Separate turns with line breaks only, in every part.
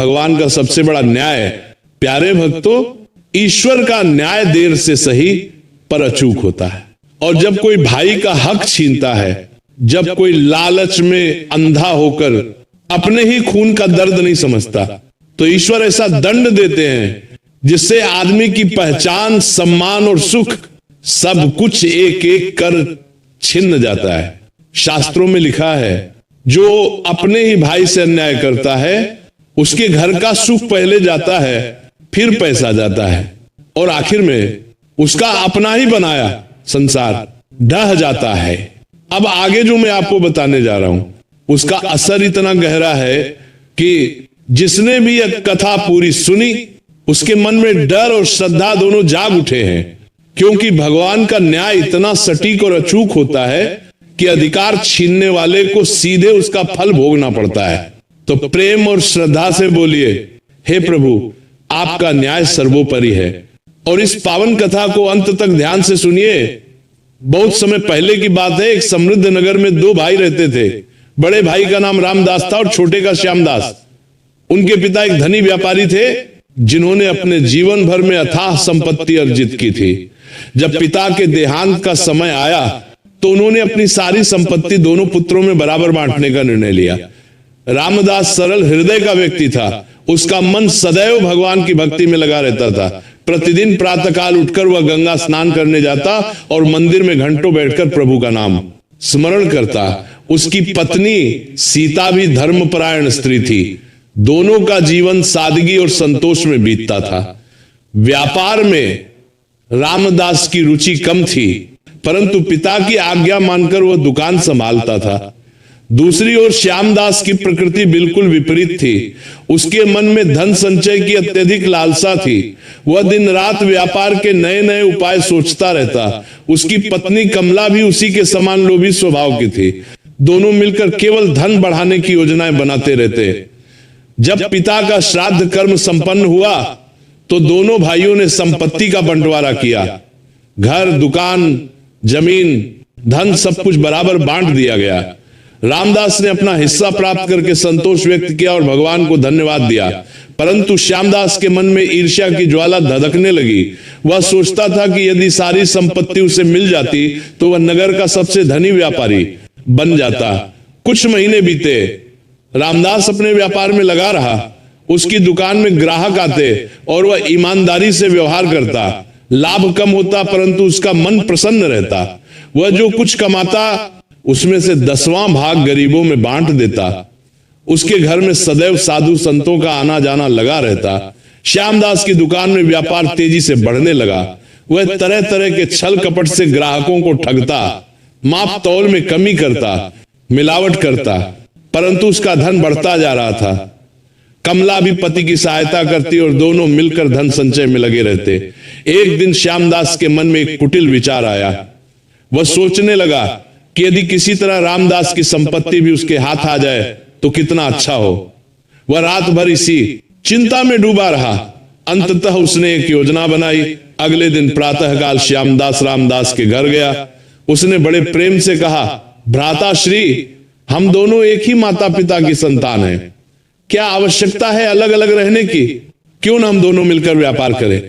भगवान का सबसे बड़ा न्याय। प्यारे भक्तों, ईश्वर का न्याय देर से सही पर अचूक होता है। और जब कोई भाई का हक छीनता है, जब कोई लालच में अंधा होकर अपने ही खून का दर्द नहीं समझता, तो ईश्वर ऐसा दंड देते हैं जिससे आदमी की पहचान, सम्मान और सुख सब कुछ एक एक कर छिन्न जाता है। शास्त्रों में लिखा है, जो अपने ही भाई से अन्याय करता है उसके घर का सुख पहले जाता है, फिर पैसा जाता है, और आखिर में उसका अपना ही बनाया संसार ढह जाता है। अब आगे जो मैं आपको बताने जा रहा हूं उसका असर इतना गहरा है कि जिसने भी यह कथा पूरी सुनी उसके मन में डर और श्रद्धा दोनों जाग उठे हैं, क्योंकि भगवान का न्याय इतना सटीक और अचूक होता है कि अधिकार छीनने वाले को सीधे उसका फल भोगना पड़ता है। तो प्रेम और श्रद्धा से बोलिए, हे प्रभु, आपका न्याय सर्वोपरि है। और इस पावन कथा को अंत तक ध्यान से सुनिए। बहुत समय पहले की बात है, एक समृद्ध नगर में दो भाई रहते थे। बड़े भाई का नाम रामदास था और छोटे का श्यामदास। उनके पिता एक धनी व्यापारी थे जिन्होंने अपने जीवन भर में अथाह संपत्ति अर्जित की थी। जब पिता के देहांत का समय आया तो उन्होंने अपनी सारी संपत्ति दोनों पुत्रों में बराबर बांटने का निर्णय लिया। रामदास सरल हृदय का व्यक्ति था। उसका मन सदैव भगवान की भक्ति में लगा रहता था। प्रतिदिन प्रातःकाल उठकर वह गंगा स्नान करने जाता और मंदिर में घंटों बैठकर प्रभु का नाम स्मरण करता। उसकी पत्नी सीता भी धर्मपरायण स्त्री थी। दोनों का जीवन सादगी और संतोष में बीतता था। व्यापार में रामदास की रुचि कम थी, परंतु पिता की आज्ञा मानकर वह दुकान संभालता था। दूसरी ओर श्यामदास की प्रकृति बिल्कुल विपरीत थी। उसके मन में धन संचय की अत्यधिक लालसा थी। वह दिन रात व्यापार के नए नए उपाय सोचता रहता। उसकी पत्नी कमला भी उसी के समान लोभी स्वभाव की थी। दोनों मिलकर केवल धन बढ़ाने की योजनाएं बनाते रहते। जब पिता का श्राद्ध कर्म संपन्न हुआ तो दोनों भाइयों ने संपत्ति का बंटवारा किया। घर, दुकान, जमीन, धन सब कुछ बराबर बांट दिया गया। रामदास ने अपना हिस्सा प्राप्त करके संतोष व्यक्त किया और भगवान को धन्यवाद दिया, परंतु श्यामदास के मन में ईर्ष्या की ज्वाला धधकने लगी। वह सोचता था कि यदि सारी संपत्ति उसे मिल जाती तो वह नगर का सबसे धनी व्यापारी बन जाता। कुछ महीने बीते, रामदास अपने व्यापार में लगा रहा। उसकी दुकान में ग्राहक आते और वह ईमानदारी से व्यवहार करता। लाभ कम होता परंतु उसका मन प्रसन्न रहता। वह जो कुछ कमाता उसमें से 10वां भाग गरीबों में बांट देता। उसके घर में सदैव साधु संतों का आना जाना लगा रहता। श्यामदास की दुकान में व्यापार तेजी से बढ़ने लगा। वह तरह तरह के छल कपट से ग्राहकों को ठगता, माप तौल में कमी करता, मिलावट करता, परंतु उसका धन बढ़ता जा रहा था। कमला भी पति की सहायता करती और दोनों मिलकर धन संचय में लगे रहते। एक दिन श्यामदास के मन में एक कुटिल विचार आया। वह सोचने लगा कि यदि किसी तरह रामदास की संपत्ति भी उसके हाथ आ जाए तो कितना अच्छा हो। वह रात भर इसी चिंता में डूबा रहा। अंततः उसने एक योजना बनाई। अगले दिन प्रातःकाल श्यामदास रामदास के घर गया। उसने बड़े प्रेम से कहा, भ्राता श्री, हम दोनों एक ही माता पिता की संतान हैं। क्या आवश्यकता है अलग अलग रहने की? क्यों ना हम दोनों मिलकर व्यापार करें,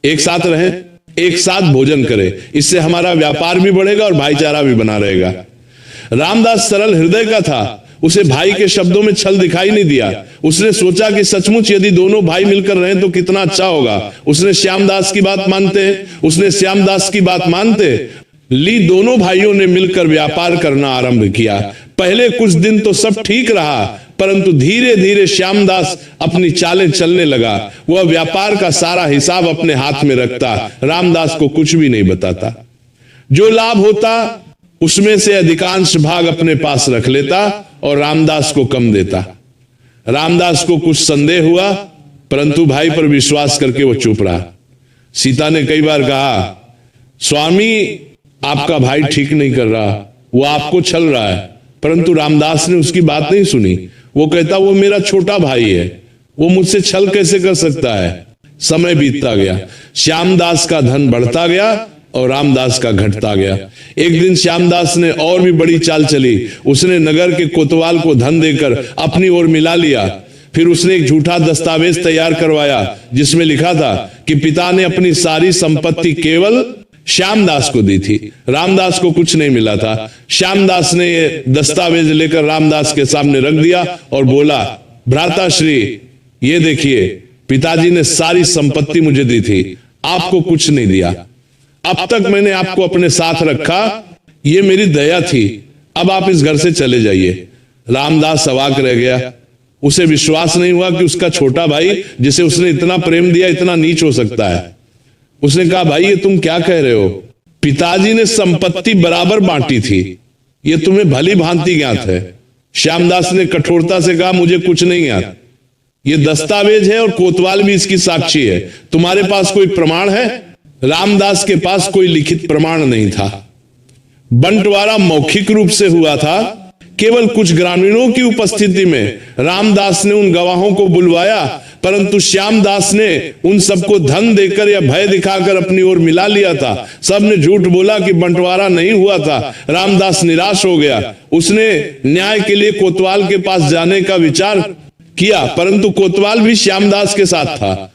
एक साथ रहें, एक साथ भोजन करें। इससे हमारा व्यापार भी बढ़ेगा और भाईचारा भी बना रहेगा। रामदास सरल हृदय का था। उसे भाई के शब्दों में छल दिखाई नहीं दिया। उसने सोचा कि सचमुच यदि दोनों भाई मिलकर रहें तो कितना अच्छा होगा। उसने श्यामदास की बात मानते ली। दोनों भाइयों ने मिलकर व्यापार करना आरंभ किया। पहले कुछ दिन तो सब ठीक रहा, परंतु धीरे धीरे श्यामदास अपनी चालें चलने लगा। वह व्यापार का सारा हिसाब अपने हाथ में रखता, रामदास को कुछ भी नहीं बताता। जो लाभ होता उसमें से अधिकांश भाग अपने पास रख लेता और रामदास को कम देता। रामदास को कुछ संदेह हुआ, परंतु भाई पर विश्वास करके वो चुप रहा। सीता ने कई बार कहा, स्वामी, आपका भाई ठीक नहीं कर रहा, वो आपको छल रहा है, परंतु रामदास ने उसकी बात नहीं सुनी। वो कहता, वो मेरा छोटा भाई है, वो मुझसे छल कैसे कर सकता है। समय बीतता गया। श्यामदास का धन बढ़ता गया और रामदास का घटता गया। एक दिन श्यामदास ने और भी बड़ी चाल चली। उसने नगर के कोतवाल को धन देकर अपनी ओर मिला लिया। फिर उसने एक झूठा दस्तावेज तैयार करवाया जिसमें लिखा था कि पिता ने अपनी सारी संपत्ति केवल श्यामदास को दी थी, रामदास को कुछ नहीं मिला था। श्यामदास ने ये दस्तावेज लेकर रामदास के सामने रख दिया और बोला, भ्राताश्री ये देखिए, पिताजी ने सारी संपत्ति मुझे दी थी, आपको कुछ नहीं दिया। अब तक मैंने आपको अपने साथ रखा, ये मेरी दया थी, अब आप इस घर से चले जाइए। रामदास अवाक रह गया, उसे विश्वास नहीं हुआ कि उसका छोटा भाई जिसे उसने इतना प्रेम दिया इतना नीच हो सकता है। उसने कहा, भाई ये तुम क्या कह रहे हो? पिताजी ने संपत्ति बराबर बांटी थी, ये तुम्हें भली भांति ज्ञात है। श्यामदास ने कठोरता से कहा, मुझे कुछ नहीं ज्ञात, ये दस्तावेज है और कोतवाल भी इसकी साक्षी है, तुम्हारे पास कोई प्रमाण है? रामदास के पास कोई लिखित प्रमाण नहीं था। बंटवारा मौखिक रूप से हुआ था, केवल कुछ ग्रामीणों की उपस्थिति में रामदास ने उन गवाहों को बुलवाया, परंतु श्यामदास ने उन सबको धन देकर या भय दिखाकर अपनी ओर मिला लिया था। सबने झूठ बोला कि बंटवारा नहीं हुआ था। रामदास निराश हो गया, उसने न्याय के लिए कोतवाल के पास जाने का विचार किया, परंतु कोतवाल भी श्यामदास के साथ था।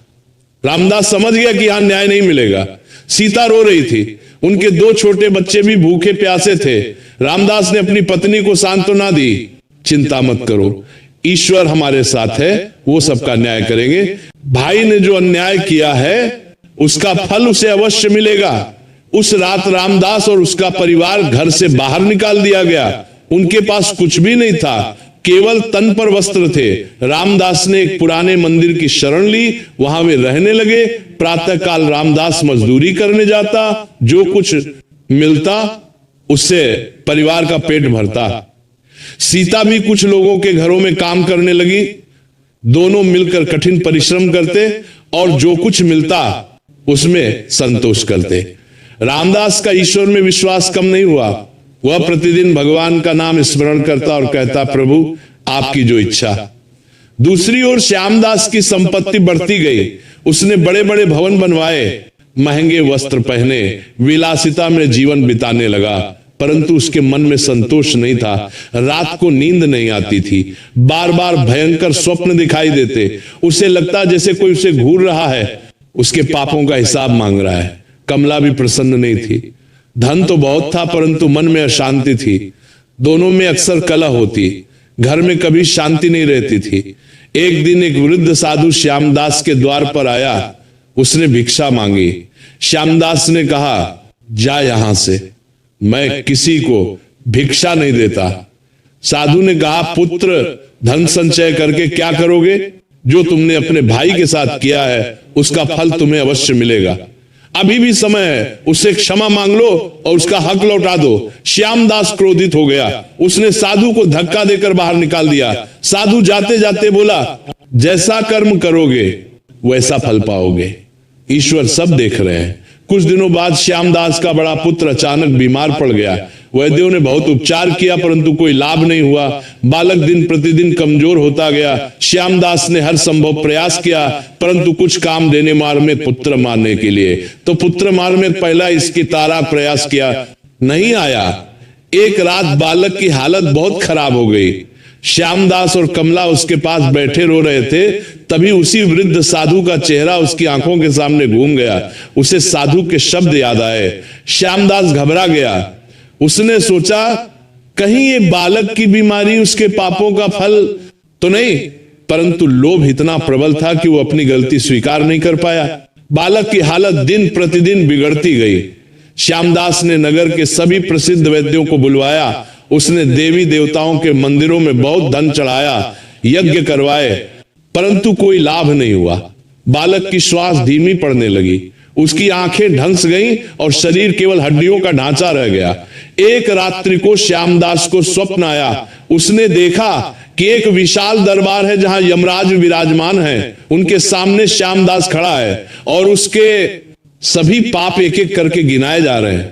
रामदास समझ गया कि यहां न्याय नहीं मिलेगा। सीता रो रही थी, उनके 2 छोटे बच्चे भी भूखे प्यासे थे। रामदास ने अपनी पत्नी को सांत्वना दी, चिंता मत करो, ईश्वर हमारे साथ है, वो सबका न्याय करेंगे। भाई ने जो अन्याय किया है उसका फल उसे अवश्य मिलेगा। उस रात रामदास और उसका परिवार घर से बाहर निकाल दिया गया। उनके पास कुछ भी नहीं था, केवल तन पर वस्त्र थे। रामदास ने एक पुराने मंदिर की शरण ली, वहां वे रहने लगे। प्रातःकाल रामदास मजदूरी करने जाता, जो कुछ मिलता उससे परिवार का पेट भरता। सीता भी कुछ लोगों के घरों में काम करने लगी। दोनों मिलकर कठिन परिश्रम करते और जो कुछ मिलता उसमें संतोष करते। रामदास का ईश्वर में विश्वास कम नहीं हुआ। वह प्रतिदिन भगवान का नाम स्मरण करता और कहता, प्रभु आपकी जो इच्छा। दूसरी ओर श्यामदास की संपत्ति बढ़ती गई। उसने बड़े बड़े भवन बनवाए, महंगे वस्त्र पहने, विलासिता में जीवन बिताने लगा, परंतु उसके मन में संतोष नहीं था। रात को नींद नहीं आती थी, बार बार भयंकर स्वप्न दिखाई देते। उसे लगता जैसे कोई उसे घूर रहा है, उसके पापों का हिसाब मांग रहा है। कमला भी प्रसन्न नहीं थी। धन तो बहुत था, परंतु मन में अशांति थी। दोनों में अक्सर कलह होती, घर में कभी शांति नहीं रहती थी। एक दिन एक वृद्ध साधु श्यामदास के द्वार पर आया। उसने भिक्षा मांगी। श्यामदास ने कहा, जा यहां से, मैं किसी को भिक्षा नहीं देता। साधु ने कहा, पुत्र धन संचय करके क्या करोगे? जो तुमने अपने भाई के साथ किया है उसका फल तुम्हें अवश्य मिलेगा। अभी भी समय है, उससे क्षमा मांग लो और उसका हक लौटा दो। श्यामदास क्रोधित हो गया, उसने साधु को धक्का देकर बाहर निकाल दिया। साधु जाते जाते बोला, जैसा कर्म करोगे वैसा फल पाओगे, ईश्वर सब देख रहे हैं। कुछ दिनों बाद श्यामदास का बड़ा पुत्र अचानक बीमार पड़ गया। वैद्यों ने बहुत उपचार किया, परंतु कोई लाभ नहीं हुआ। बालक दिन प्रतिदिन कमजोर होता गया। श्यामदास ने हर संभव प्रयास किया, परंतु कुछ काम देने मार में पुत्र मारने के लिए, तो पुत्र मार में पहला इसकी तारा प्रयास किया, नहीं आया। एक रात बालक की हालत बहुत खराब हो गई। श्यामदास और कमला उसके पास बैठे रो रहे थे। तभी उसी वृद्ध साधु का चेहरा उसकी आंखों के सामने घूम गया। उसे साधु के शब्द याद आए। श्यामदास घबरा गया। उसने सोचा, कहीं ये बालक की बीमारी उसके पापों का फल तो नहीं, परंतु लोभ इतना प्रबल था कि वो अपनी गलती स्वीकार नहीं कर पाया। बालक की हालत दिन प्रतिदिन बिगड़ती गई। श्यामदास ने नगर के सभी प्रसिद्ध वैद्यों को बुलवाया। उसने देवी देवताओं के मंदिरों में बहुत धन चढ़ाया, यज्ञ करवाए, परंतु कोई लाभ नहीं हुआ। बालक की श्वास धीमी पड़ने लगी, उसकी आंखें ढंस गईं और शरीर केवल हड्डियों का ढांचा रह गया। एक रात्रि को श्यामदास को स्वप्न आया। उसने देखा कि एक विशाल दरबार है जहां यमराज विराजमान है। उनके सामने श्यामदास खड़ा है और उसके सभी पाप एक एक करके गिनाए जा रहे हैं।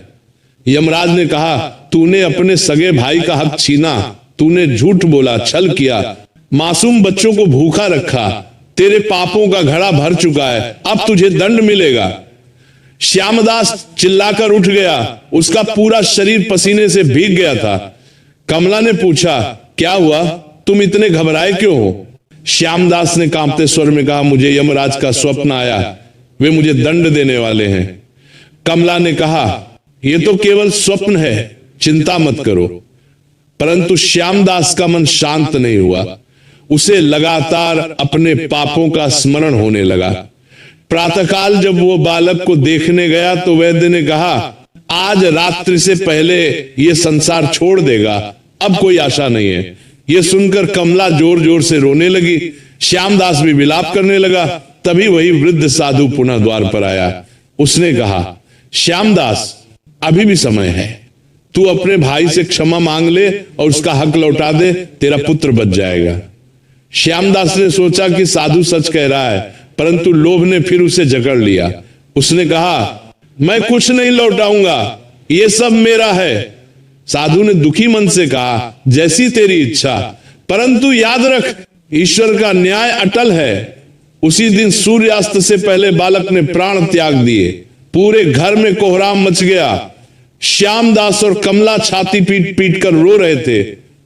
यमराज ने कहा, तूने अपने सगे भाई का हक छीना, तूने झूठ बोला, छल किया, मासूम बच्चों को भूखा रखा, तेरे पापों का घड़ा भर चुका है, अब तुझे दंड मिलेगा। श्यामदास चिल्लाकर उठ गया। उसका पूरा शरीर पसीने से भीग गया था। कमला ने पूछा, क्या हुआ, तुम इतने घबराए क्यों हो? श्यामदास ने कांपते स्वर में कहा, मुझे यमराज का स्वप्न आया, वे मुझे दंड देने वाले हैं। कमला ने कहा, यह तो केवल स्वप्न है, चिंता मत करो। परंतु श्यामदास का मन शांत नहीं हुआ। उसे लगातार अपने पापों का स्मरण होने लगा। प्रातःकाल जब वो बालक को देखने गया तो वैद्य ने कहा, आज रात्रि से पहले ये संसार छोड़ देगा, अब कोई आशा नहीं है। ये सुनकर कमला जोर जोर से रोने लगी। श्यामदास भी विलाप करने लगा। तभी वही वृद्ध साधु पुनः द्वार पर आया। उसने कहा, श्यामदास, अभी भी समय है, तू अपने भाई से क्षमा मांग ले और उसका हक लौटा दे, तेरा पुत्र बच जाएगा। श्यामदास ने सोचा कि साधु सच कह रहा है, परंतु लोभ ने फिर उसे जकड़ लिया। उसने कहा, मैं कुछ नहीं लौटाऊंगा, ये सब मेरा है। साधु ने दुखी मन से कहा, जैसी तेरी इच्छा, परंतु याद रख, ईश्वर का न्याय अटल है। उसी दिन सूर्यास्त से पहले बालक ने प्राण त्याग दिए। पूरे घर में कोहराम मच गया। श्यामदास और कमला छाती पीट पीट कर रो रहे थे।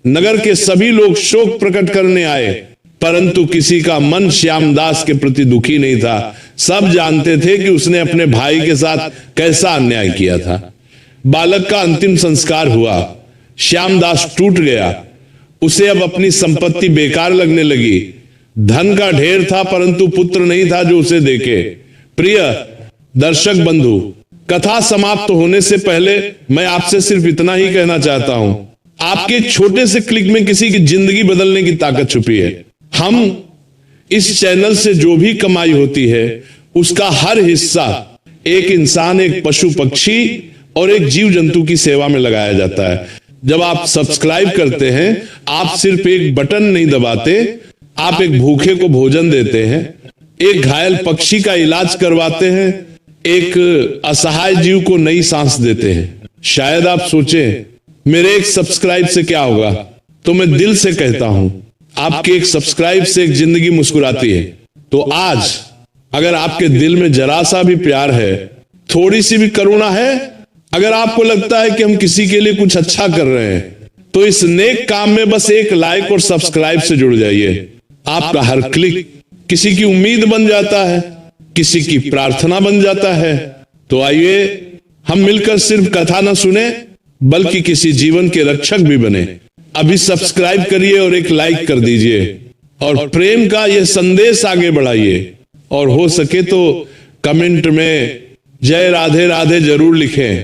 नगर के सभी लोग शोक प्रकट करने आए, परंतु किसी का मन श्यामदास के प्रति दुखी नहीं था। सब जानते थे कि उसने अपने भाई के साथ कैसा अन्याय किया था। बालक का अंतिम संस्कार हुआ। श्यामदास टूट गया। उसे अब अपनी संपत्ति बेकार लगने लगी। धन का ढेर था, परंतु पुत्र नहीं था जो उसे देखे। प्रिय दर्शक बंधु, कथा समाप्त होने से पहले मैं आपसे सिर्फ इतना ही कहना चाहता हूं, आपके एक छोटे से क्लिक में किसी की जिंदगी बदलने की ताकत छुपी है। हम इस चैनल से जो भी कमाई होती है, उसका हर हिस्सा एक इंसान, एक पशु पक्षी और एक जीव जंतु की सेवा में लगाया जाता है। जब आप सब्सक्राइब करते हैं, आप सिर्फ एक बटन नहीं दबाते, आप एक भूखे को भोजन देते हैं, एक घायल पक्षी का इलाज करवाते हैं, एक असहाय जीव को नई सांस देते हैं। शायद आप सोचें, मेरे एक सब्सक्राइब से क्या होगा? तो मैं दिल से कहता हूं, आपके एक सब्सक्राइब से एक जिंदगी मुस्कुराती है। तो आज अगर आपके दिल में जरा सा भी प्यार है, थोड़ी सी भी करुणा है, अगर आपको लगता है कि हम किसी के लिए कुछ अच्छा कर रहे हैं, तो इस नेक काम में बस एक लाइक और सब्सक्राइब से जुड़ जाइए। आपका हर क्लिक किसी की उम्मीद बन जाता है, किसी की प्रार्थना बन जाता है। तो आइए हम मिलकर सिर्फ कथा न सुने, बल्कि किसी जीवन के रक्षक भी बने। अभी सब्सक्राइब करिए और एक लाइक कर दीजिए और प्रेम का यह संदेश आगे बढ़ाइए। और हो सके तो कमेंट में जय राधे राधे जरूर लिखें।